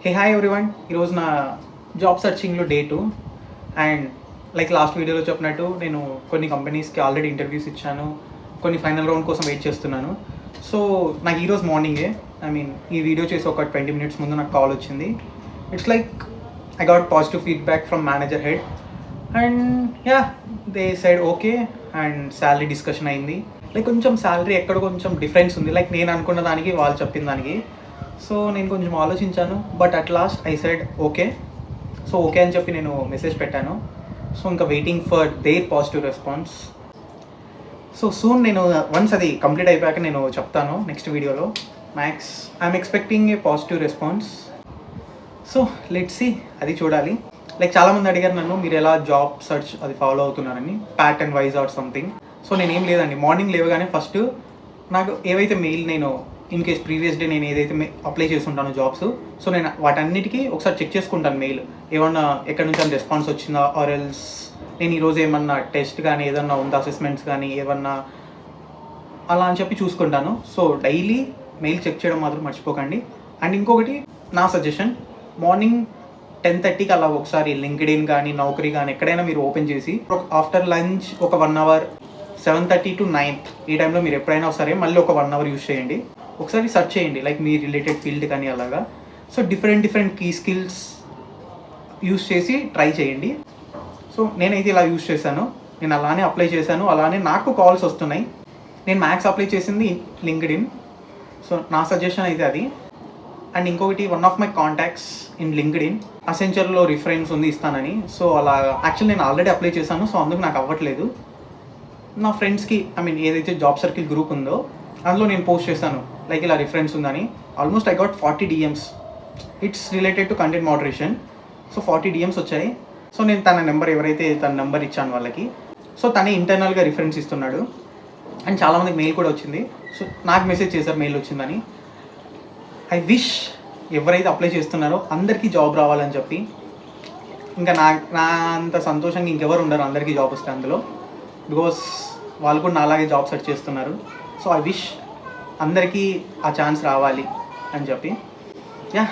Hey hi everyone, ఈరోజు నా job సర్చింగ్లో డే 2. అండ్ లైక్ లాస్ట్ వీడియోలో చెప్పినట్టు నేను కొన్ని కంపెనీస్కి ఆల్రెడీ ఇంటర్వ్యూస్ ఇచ్చాను, కొన్ని ఫైనల్ రౌండ్ కోసం వెయిట్ చేస్తున్నాను. సో నాకు ఈరోజు మార్నింగే, ఈ వీడియో చేసి ఒక 20 minutes ముందు నాకు కాల్ వచ్చింది. It's like I got positive feedback from manager head and yeah they side okay. And salary discussion అయింది. లైక్ కొంచెం శాలరీ ఎక్కడ కొంచెం డిఫరెన్స్ ఉంది, లైక్ నేను అనుకున్న దానికి వాళ్ళు చెప్పిన దానికి. సో నేను కొంచెం ఆలోచించాను, but at last I said okay. So okay అని చెప్పి నేను మెసేజ్ పెట్టాను. సో ఇంకా waiting for their positive response. So soon నేను వన్స్ అది కంప్లీట్ అయిపోయాక నేను చెప్తాను నెక్స్ట్ వీడియోలో. Max I'm expecting a positive response. So let's see, అది చూడాలి. లైక్ చాలామంది అడిగారు నన్ను, మీరు ఎలా జాబ్ సర్చ్ అది ఫాలో అవుతున్నారని, pattern wise or something. So నేనేం లేదండి, మార్నింగ్ లేవగానే ఫస్ట్ నాకు ఏవైతే మెయిల్ నేను ఇన్ కేస్ ప్రీవియస్ డే నేను ఏదైతే అప్లై చేస్తుంటానో జాబ్స్, సో నేను వాటన్నిటికీ ఒకసారి చెక్ చేసుకుంటాను మెయిల్, ఏమన్నా ఎక్కడి నుంచి అని రెస్పాన్స్ వచ్చిందా, ఆర్ ఎల్స్ నేను ఈరోజు ఏమన్నా టెస్ట్ కానీ ఏదన్నా ఉందా, అసెస్మెంట్స్ కానీ ఏమన్నా అలా అని చెప్పి చూసుకుంటాను. సో డైలీ మెయిల్ చెక్ చేయడం మాత్రం మర్చిపోకండి. అండ్ ఇంకొకటి నా సజెషన్, మార్నింగ్ 10:30కి అలా ఒకసారి లింక్డ్ఇన్ కానీ నౌకరీ కానీ ఎక్కడైనా మీరు ఓపెన్ చేసి ఆఫ్టర్ లంచ్ ఒక 1 hour 7:30 to 9 ఈ టైంలో మీరు ఎప్పుడైనా సరే మళ్ళీ ఒక 1 hour యూస్ చేయండి. ఒకసారి సెర్చ్ చేయండి లైక్ మీ రిలేటెడ్ ఫీల్డ్ కానీ అలాగా. So different key skills use చేసి ట్రై చేయండి. సో నేనైతే ఇలా యూస్ చేశాను, నేను అలానే అప్లై చేశాను, అలానే నాకు కాల్స్ వస్తున్నాయి. నేను మ్యాక్స్ అప్లై చేసింది లింక్డ్ఇన్. సో నా సజెషన్ అయితే అది. అండ్ ఇంకొకటి, one of my contacts in LinkedIn అసెంచర్లో రిఫరెన్స్ ఉంది ఇస్తానని. సో అలా యాక్చువల్లీ నేను ఆల్రెడీ అప్లై చేశాను, సో అందుకు నాకు అవ్వట్లేదు. నా ఫ్రెండ్స్కి ఏదైతే జాబ్ సర్కిల్ గ్రూప్ ఉందో అందులో నేను పోస్ట్ చేశాను లైక్ ఇలా రిఫరెన్స్ ఉందని. Almost I got 40 DMs. It's related to content moderation. So 40 DMs వచ్చాయి. సో నేను తన నెంబర్ తన నెంబర్ ఇచ్చాను వాళ్ళకి. సో తనే ఇంటర్నల్గా రిఫరెన్స్ ఇస్తున్నాడు. అండ్ చాలామందికి మెయిల్ కూడా వచ్చింది. సో నాకు మెసేజ్ చేశారు మెయిల్ వచ్చిందని. ఐ విష్ ఎవరైతే అప్లై చేస్తున్నారో అందరికీ జాబ్ రావాలని చెప్పి. ఇంకా నా అంత సంతోషంగా ఇంకెవరు ఉండరు అందరికీ జాబ్ వస్తే అందులో, బికాస్ వాళ్ళు కూడా నాలాగే జాబ్ సెర్చ్ చేస్తున్నారు. సో ఐ విష్ అందరికీ ఆ ఛాన్స్ రావాలి అని చెప్పి. యా,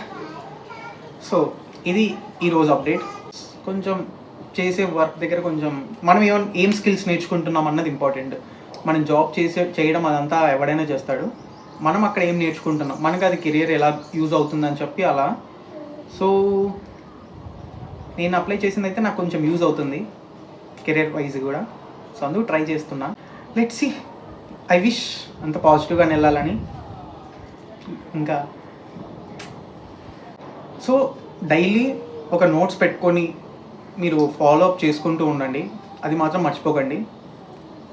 సో ఇది ఈరోజు అప్డేట్. కొంచెం చేసే వర్క్ దగ్గర కొంచెం మనం ఏం స్కిల్స్ నేర్చుకుంటున్నాం అన్నది ఇంపార్టెంట్. మనం జాబ్ చేయడం అదంతా ఎవడైనా చేస్తాడు. మనం అక్కడ ఏం నేర్చుకుంటున్నాం, మనకు అది కెరియర్ ఎలా యూజ్ అవుతుందని చెప్పి అలా. సో నేను అప్లై చేసింది అయితే నాకు కొంచెం యూజ్ అవుతుంది కెరియర్ వైజ్ కూడా. సో అందుకు ట్రై చేస్తున్నా. లెట్స్ సీ, ఐ విష్ అంత పాజిటివ్గా వెళ్ళాలని. ఇంకా సో డైలీ ఒక నోట్స్ పెట్టుకొని మీరు ఫాలో అప్ చేసుకుంటూ ఉండండి, అది మాత్రం మర్చిపోకండి.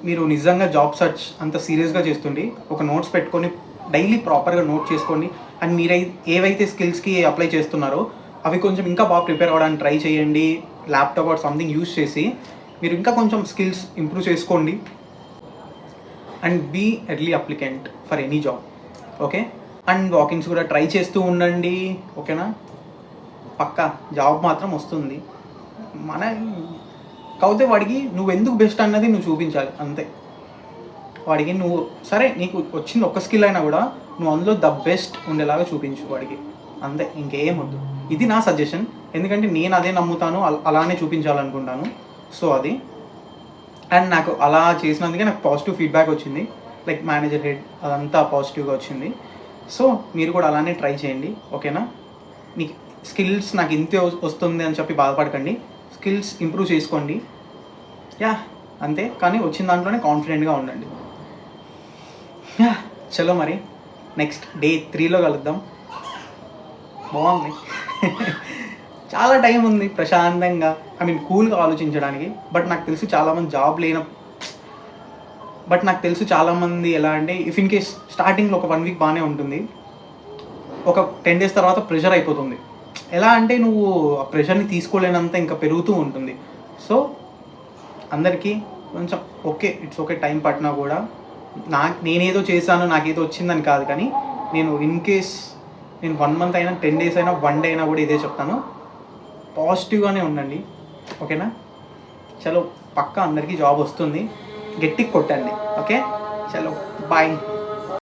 మీరు నిజంగా జాబ్ సర్చ్ అంత సీరియస్గా చేస్తుండి ఒక నోట్స్ పెట్టుకొని డైలీ ప్రాపర్గా నోట్ చేసుకోండి. అండ్ మీరు ఏవైతే స్కిల్స్కి అప్లై చేస్తున్నారో అవి కొంచెం ఇంకా బాగా ప్రిపేర్ అవ్వడానికి ట్రై చేయండి. ల్యాప్టాప్ ఆర్ సంథింగ్ యూస్ చేసి మీరు ఇంకా కొంచెం స్కిల్స్ ఇంప్రూవ్ చేసుకోండి. And be early applicant for any job, okay. And walkins కూడా ట్రై చేస్తూ ఉండండి, ఓకేనా. పక్కా జాబ్ మాత్రం వస్తుంది. కాకపోతే వాడికి నువ్వు ఎందుకు బెస్ట్ అన్నది నువ్వు చూపించాలి అంతే. వాడికి నువ్వు సరే నీకు వచ్చింది ఒక్క స్కిల్ అయినా కూడా నువ్వు అందులో ద బెస్ట్ ఉండేలాగా చూపించు వాడికి, అంతే, ఇంకేం వద్దు. ఇది నా సజెషన్, ఎందుకంటే నేను అదే నమ్ముతాను, అలానే చూపించాలనుకుంటాను. సో అది. అండ్ నాకు అలా చేసినందుకే నాకు పాజిటివ్ ఫీడ్బ్యాక్ వచ్చింది, లైక్ మేనేజర్ హెడ్ అదంతా పాజిటివ్గా వచ్చింది. సో మీరు కూడా అలానే ట్రై చేయండి, ఓకేనా. మీకు స్కిల్స్ నాకు ఇంతే వస్తుంది అని చెప్పి బాధపడకండి, స్కిల్స్ ఇంప్రూవ్ చేసుకోండి. యా అంతే, కానీ వచ్చిన దాంట్లోనే కాన్ఫిడెంట్గా ఉండండి. యా చలో మరి నెక్స్ట్ డే 3లో కలుద్దాం. బాగుంది. చాలా టైం ఉంది ప్రశాంతంగా, కూల్గా ఆలోచించడానికి. బట్ నాకు తెలుసు చాలామంది ఎలా అంటే, ఇఫ్ ఇన్ కేస్ స్టార్టింగ్లో ఒక 1 week బాగానే ఉంటుంది, ఒక 10 days తర్వాత ప్రెషర్ అయిపోతుంది. ఎలా అంటే నువ్వు ఆ ప్రెషర్ని తీసుకోలేనంత ఇంకా పెరుగుతూ ఉంటుంది. సో అందరికీ కొంచెం ఓకే, ఇట్స్ ఓకే, టైం పట్టినా కూడా నేనేదో చేశాను నాకేదో వచ్చిందని కాదు, కానీ నేను ఇన్ కేస్ నేను 1 month అయినా 10 days అయినా 1 day అయినా కూడా ఇదే చెప్తాను, పాజిటివ్గానే ఉండండి, ఓకేనా. చలో పక్కా అందరికీ జాబ్ వస్తుంది, గట్టిగా కొట్టండి, ఓకే. చలో బాయ్.